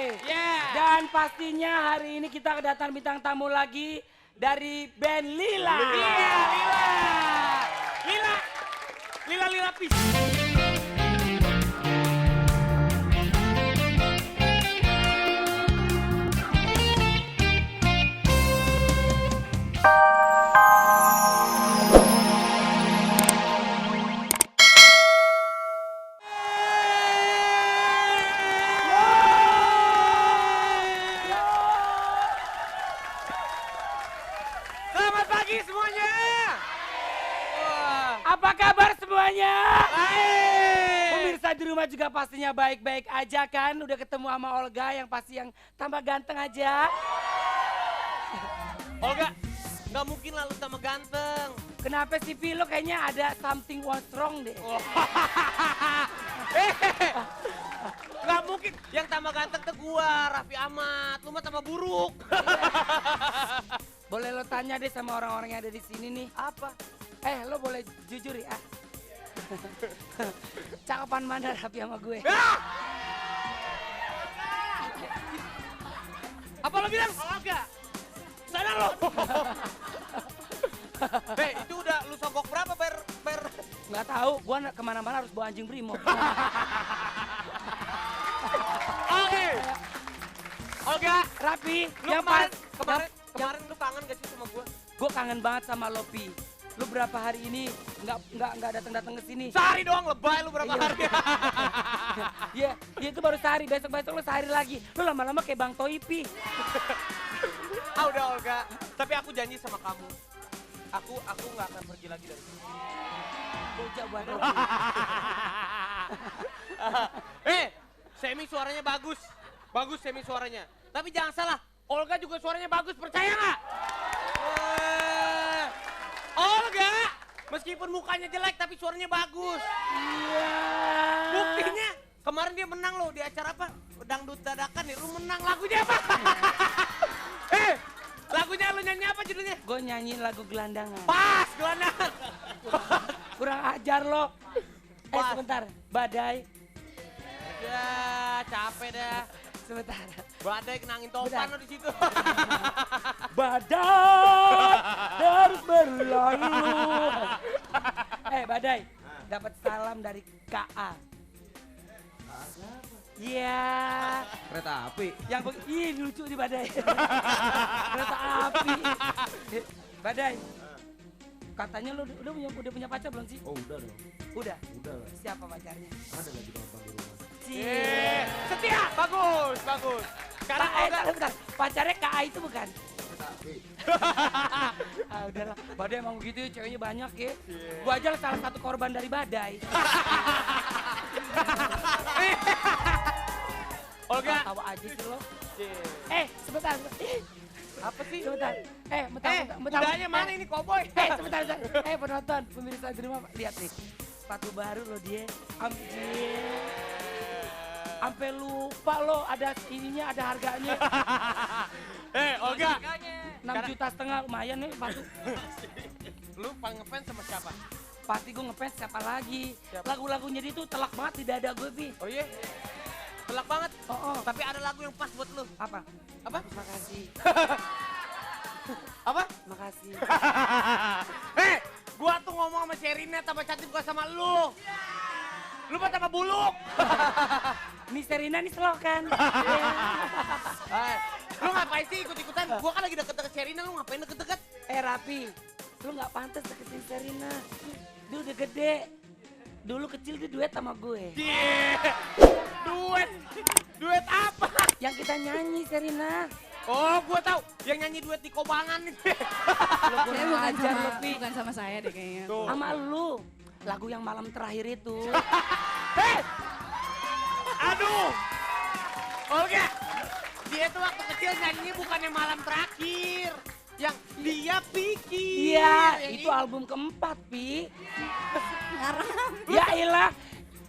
Yeah. Dan pastinya hari ini kita kedatangan bintang tamu lagi dari band Lila. Iya, Lila. Lila Pis. Selamat pagi semuanya. Wah. Apa kabar semuanya? Baik. Pemirsa di rumah juga pastinya baik-baik aja kan? Udah ketemu sama Olga yang pasti yang tambah ganteng aja. Olga, nggak mungkin lah lu tambah ganteng. Kenapa sih Pi? Lo kayaknya ada something what's wrong deh. Nggak mungkin. Yang tambah ganteng tuh gua, Raffi Ahmad. Lu mah tambah buruk. Boleh lo tanya deh sama orang-orang yang ada di sini nih. Apa? Lo boleh jujur ya? Cakapan mana Raffi sama gue? Apa lo bilang? Olga. Sana lo. Itu udah lu sogok berapa ber? Nggak tahu, gua kemana-mana harus bawa anjing brimo. Oke. Olga, Raffi, lu yang kemarin lu kangen gak sih sama gua? gue kangen banget sama lo Pi. Lu berapa hari ini nggak datang ke sini? Sehari doang lebay lu berapa Iya. hari? Iya, itu baru sehari, besok lu sehari lagi. Lu lama-lama kayak Bang Toi Pi. Udah Olga, tapi aku janji sama kamu. Aku nggak akan pergi lagi dari sini. Bocah buat lo. Semi suaranya bagus. Bagus Semi suaranya. Tapi jangan salah, Olga juga suaranya bagus, percaya nggak? Olga, meskipun mukanya jelek tapi suaranya bagus. Iya. Buktinya, kemarin dia menang loh di acara apa? Dangdut dadakan nih, lu menang. Lagunya apa? Lagunya lu nyanyi apa judulnya? Gue nyanyiin lagu gelandangan. Pas, gelandangan. Kurang ajar lo. Pas. Sebentar, Badai. Ya, capek dah. Sebentar. Badai kenangin topan Bentar. lo di situ. Badai terus berlalu. Badai, dapat salam dari KA. Iya. Kereta api. Yang lucu nih Badai. Kereta api. Badai. Katanya lu udah punya pacar belum sih? Oh udah dong. Udah. Udah lah. Siapa pacarnya? Ada lagi nonton di rumah. Setia, bagus. Sekarang Olga. Bentar. Pacarnya KA itu bukan? Kereta api. Udahlah. Badai emang begitu, ceweknya banyak ya. Gua aja salah satu korban dari Badai. Olga. Tawa aja sih lo. Yeah. Sebentar. Apa sih? Sebentar. Bentar. Kudanya mana ini koboi? Sebentar. Penonton, pemirsa di rumah, lihat nih. Sepatu baru lo dia. Sampai lupa lo ada ininya, ada harganya. Olga. 6,5 juta lumayan nih sepatu. Lu paling ngefans sama siapa? Pasti gue ngefans siapa lagi. Siapa? Lagu-lagunya dia tuh telak banget di dada gue, Pi. Oh iya? Telak banget. Oh. Tapi ada lagu yang pas buat lu. Apa? Apa? Makasih. Apa? Makasih. Gua tuh ngomong sama Sherina tambah cantik gua sama lu. Lu mah tambah buluk. Nih Serina nih slow kan? Lu ngapain sih ikut-ikutan? Gua kan lagi deket-deket Sherina, lu ngapain deket-deket? Rapi, lu gak pantas deketin Serina. Dia udah gede. Dulu kecil dia duet sama gue. Duet apa? Yang kita nyanyi Serina. Oh, gua tahu. Yang nyanyi duet di Kobangan nih. Lu Saya kurang bukan ajar sama, lu, Pi. bukan sama saya deh kayaknya. Tuh. Sama lu. Lagu yang malam terakhir itu. Aduh. Olga. Dia tuh waktu kecil nyanyinya bukannya malam terakhir. Yang dia pikir. Iya, Yang itu album keempat, Pi. Ngarang. Ya ilah,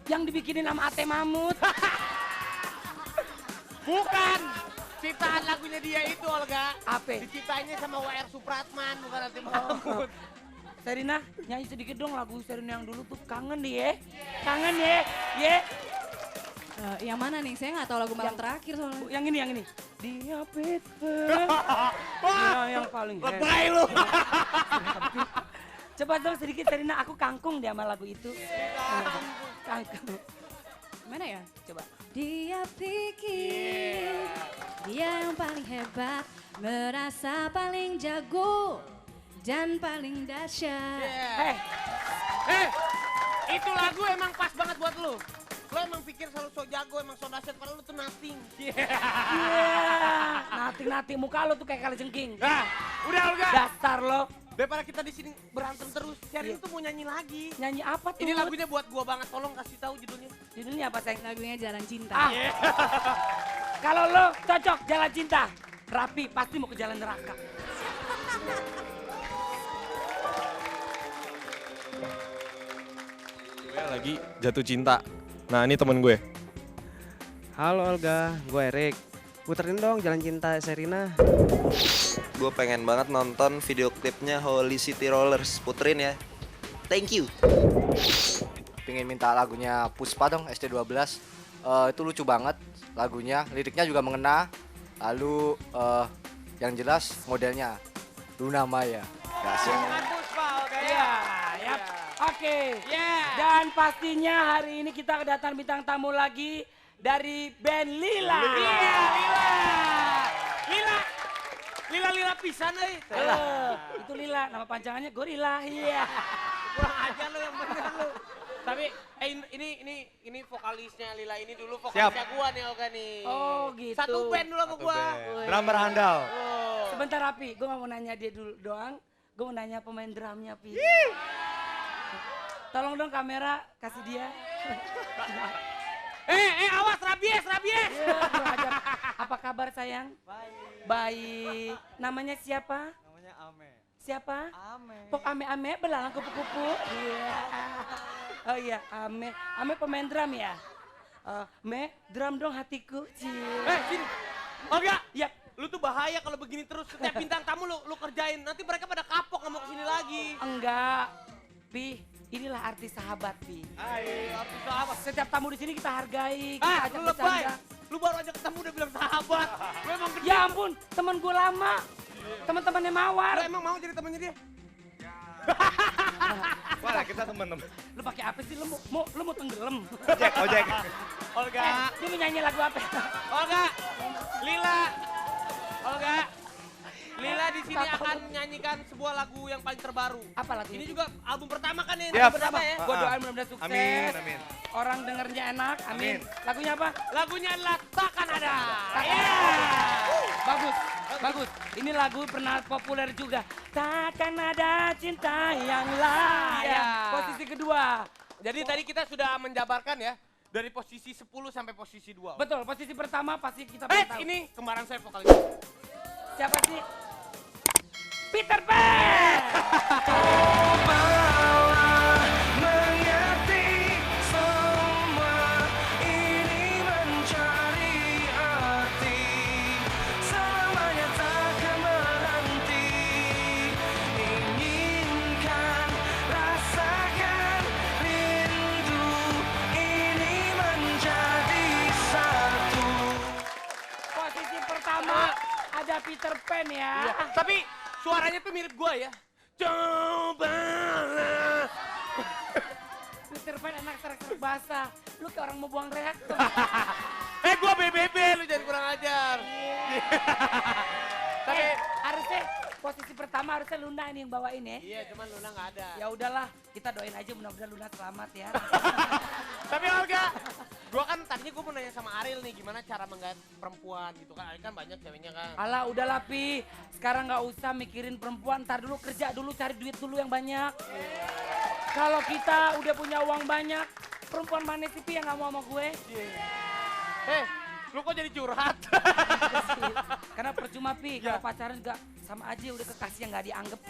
yang dibikinin sama Ate Mamut. Bukan. Ciptaan lagunya dia itu, Olga. Apa? Diciptainnya sama WR Supratman, bukan Ati Mahmud. Serina, nyanyi sedikit dong lagu Serina yang dulu tuh. Kangen deh ya. Kangen ya. Ye. Yang mana nih? Saya nggak tahu lagu malam terakhir soalnya. Yang ini. Dia Peter. Dia yang paling Lebay lu. Coba dong sedikit Serina, aku kangkung dia sama lagu itu. Kangkung. Mana ya? Coba. Dia pikir dia yang paling hebat, merasa paling jago dan paling dahsyat. Itu lagu emang pas banget buat lu. Lo emang pikir selalu so jago, emang so dahsyat, padahal lu tuh nothing. Nating muka lo tuh kayak kalajengking. Nah, udah Olga. Dasar lo. Daripada kita di sini berantem terus, Sherin tuh mau nyanyi lagi. Nyanyi apa tuh? Ini lagunya buat gua banget, tolong kasih tahu judulnya. Judulnya apa, sayang? Lagunya Jalan Cinta. Kalau lo cocok jalan cinta, Rapi pasti mau ke jalan neraka. Gue lagi jatuh cinta. Nah ini temen gue. Halo Olga, gue Erik. Puterin dong Jalan Cinta Serina. Gue pengen banget nonton video klipnya Holy City Rollers. Puterin ya. Thank you. Pengen minta lagunya Puspa dong, ST12. Itu lucu banget lagunya, liriknya juga mengena. Lalu yang jelas modelnya Luna Maya. Kasih. Iya, yap. Oke. Dan pastinya hari ini kita kedatangan bintang tamu lagi dari band Lila. Iya, Lila pisan euy. Itu Lila, nama panjangannya Gorila. Iya. Kurang aja lu yang bener lu. Tapi ini vokalisnya Lila ini dulu vokalisnya gua nih Olga nih. Oh gitu. Satu band dulu sama gua. Drummer handal. Sebentar Rapi, gue gak mau nanya dia dulu doang. Gue mau nanya pemain drumnya, Pi. Tolong dong kamera, kasih dia. Awas rabies. Iya, kurang ajar. Apa kabar sayang? Baik. Namanya siapa? Namanya Ame. Siapa? Ame. Pok ame belalang kupu-kupu. Iya. Oh iya, Ame. Ame pemain drum ya? Me, drum dong hatiku. Cie. Sini. Olga, Yap. lu tuh bahaya kalau begini terus. Setiap bintang tamu lu kerjain. Nanti mereka pada kapok nggak mau kesini lagi. Enggak. Pi, inilah arti sahabat, Pi. Artis sahabat. Setiap tamu di sini kita hargai, kita ajak Lu lebay. bercanda. Lu baru aja ketemu udah bilang sahabat. Lu emang gede. Ya ampun, teman gue lama. Teman-temannya Mawar. Lu emang mau jadi temannya dia? Wah kita temen-temen. Lu pakai apa sih? Lu mau tenggelam. Ojek. Olga. Dia mau nyanyi lagu apa? Olga. Lila di sini akan menyanyikan sebuah lagu yang paling terbaru. Apa lagu Ini itu? juga album pertama kan ya? Siap. Album pertama ya? Gua doain mudah-mudahan sukses. Amin. Orang dengernya enak, amin. Lagunya apa? Lagunya adalah Takkan Ada. Bagus. Ini lagu pernah populer juga. Takkan ada cinta yang layak. Iya. Posisi kedua. Jadi tadi kita sudah menjabarkan ya. Dari posisi 10 sampai posisi 2. Betul, posisi pertama pasti kita tahu. Ini kembaran saya vokalis. Siapa sih? Peter Pan! Posisi pertama ada Peter Pan ya. Iya. Tapi suaranya tuh mirip gua ya. Cobalah. Peter Pan enak serak-serak basah. Lu kayak orang mau buang reaktor. Gua BBB, lu jangan kurang ajar. Tapi Harusnya posisi pertama harusnya Luna ini yang bawain ya. iya, cuman Luna nggak ada. Ya udahlah, kita doain aja mudah-mudahan Luna selamat ya. Tapi Olga, gua kan tadinya gua mau nanya sama Ariel nih gimana cara menggait perempuan gitu kan. Ariel kan banyak ceweknya kan. Alah udahlah Pi, sekarang nggak usah mikirin perempuan, ntar dulu kerja dulu, cari duit dulu yang banyak. Kalau kita udah punya uang banyak, perempuan mana sih Pi yang nggak mau sama gue? Lu kok jadi curhat? Karena percuma Pi, kalau pacaran juga sama aja udah kekasih yang nggak dianggap.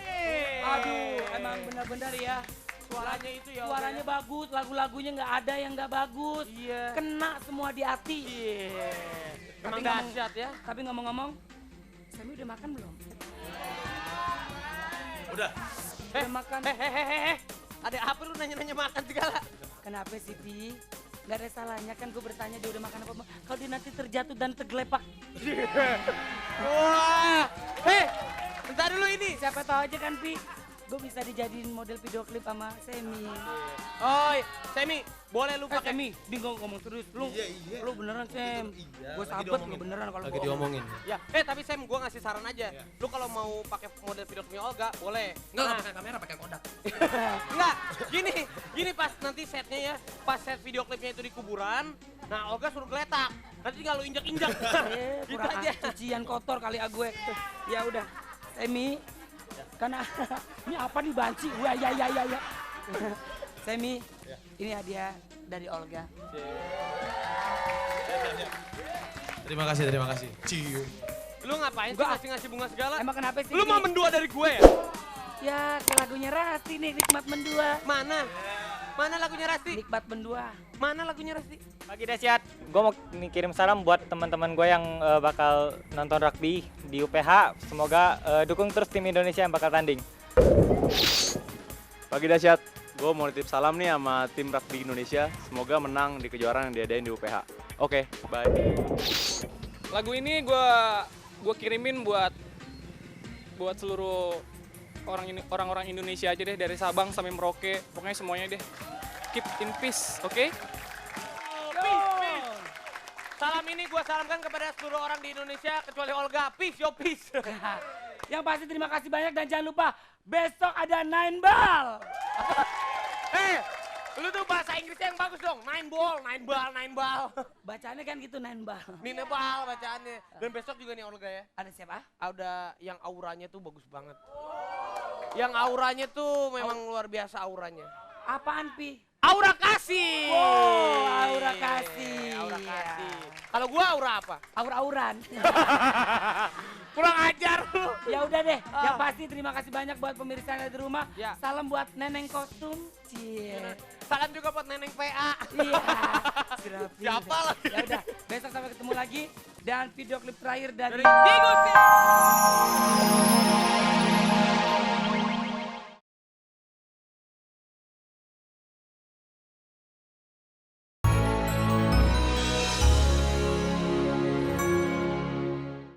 Aduh, emang benar-benar ya. Suaranya itu ya. Suaranya bagus, lagu-lagunya nggak ada yang nggak bagus. Iya. Kena semua di hati. Iya. Emang Tapi dahsyat ya. Tapi ngomong-ngomong, Sami udah makan belum? Udah. Udah makan. Ada apa lu nanya-nanya makan segala? Kenapa sih Pi? Gak ada salahnya kan gue bertanya dia udah makan apa. Kalau dia nanti terjatuh dan tergelepak. Wah, bentar dulu ini. Siapa tahu aja kan Pi, gue bisa dijadiin model video klip sama Semi. Oh, Semi, boleh lu pakai. Semi, dia ngomong serius. Lu beneran Sem. Gue sahabat lu beneran kalau Lagi diomongin. Ya, tapi Sam, gua ngasih saran aja. Lu kalau mau pakai model video klipnya Olga, boleh. Enggak pakai kamera, pakai kodak. Enggak, gini pas nanti setnya ya, pas set video klipnya itu di kuburan, nah Olga suruh geletak, nanti tinggal lu injak-injak. Gitu kurang aja. cucian kotor kali gue. Ya udah, Semi, karena ini apa nih banci? Wah ya. Semi, ini hadiah dari Olga. Terima kasih. Cium. Lu ngapain sih ngasih bunga segala? Emang kenapa sih? Lu mau mendua dari gue ya? Ya, ke lagunya Rasti nih, nikmat mendua. Mana? Mana lagunya Rasti? Nikmat mendua. Mana lagunya Rasti? Pagi dahsyat, gue mau kirim salam buat teman-teman gue yang bakal nonton rugby di UPH. Semoga dukung terus tim Indonesia yang bakal tanding. Pagi dahsyat, gue mau nitip salam nih sama tim rugby Indonesia. Semoga menang di kejuaraan yang diadain di UPH. Oke, bye. Lagu ini gue kirimin buat seluruh orang-orang Indonesia aja deh, dari Sabang sampai Merauke, pokoknya semuanya deh. Keep in peace, oke? Peace. Salam ini gue salamkan kepada seluruh orang di Indonesia kecuali Olga. Peace, yo peace. Yang pasti terima kasih banyak dan jangan lupa besok ada 9 ball. Lu tuh bahasa Inggrisnya yang bagus dong. 9 ball. Bacaannya kan gitu 9 ball. Ninebal bacaannya. Dan besok juga nih Olga ya. Ada siapa? Ada yang auranya tuh bagus banget. Yang auranya tuh memang luar biasa auranya. Apaan Pi? Aura kasih. Aura kasih. Aura kasih. Kalau gua aura apa? Aur-auran. Kurang ajar lu. Ya udah deh, yang pasti terima kasih banyak buat pemirsa yang ada di rumah. Ya. Salam buat Neneng Kostum. Cie. Salam juga buat Neneng PA. Iya. Siapa lagi? Ya udah, besok sampai ketemu lagi dan video klip terakhir dari Diego sih.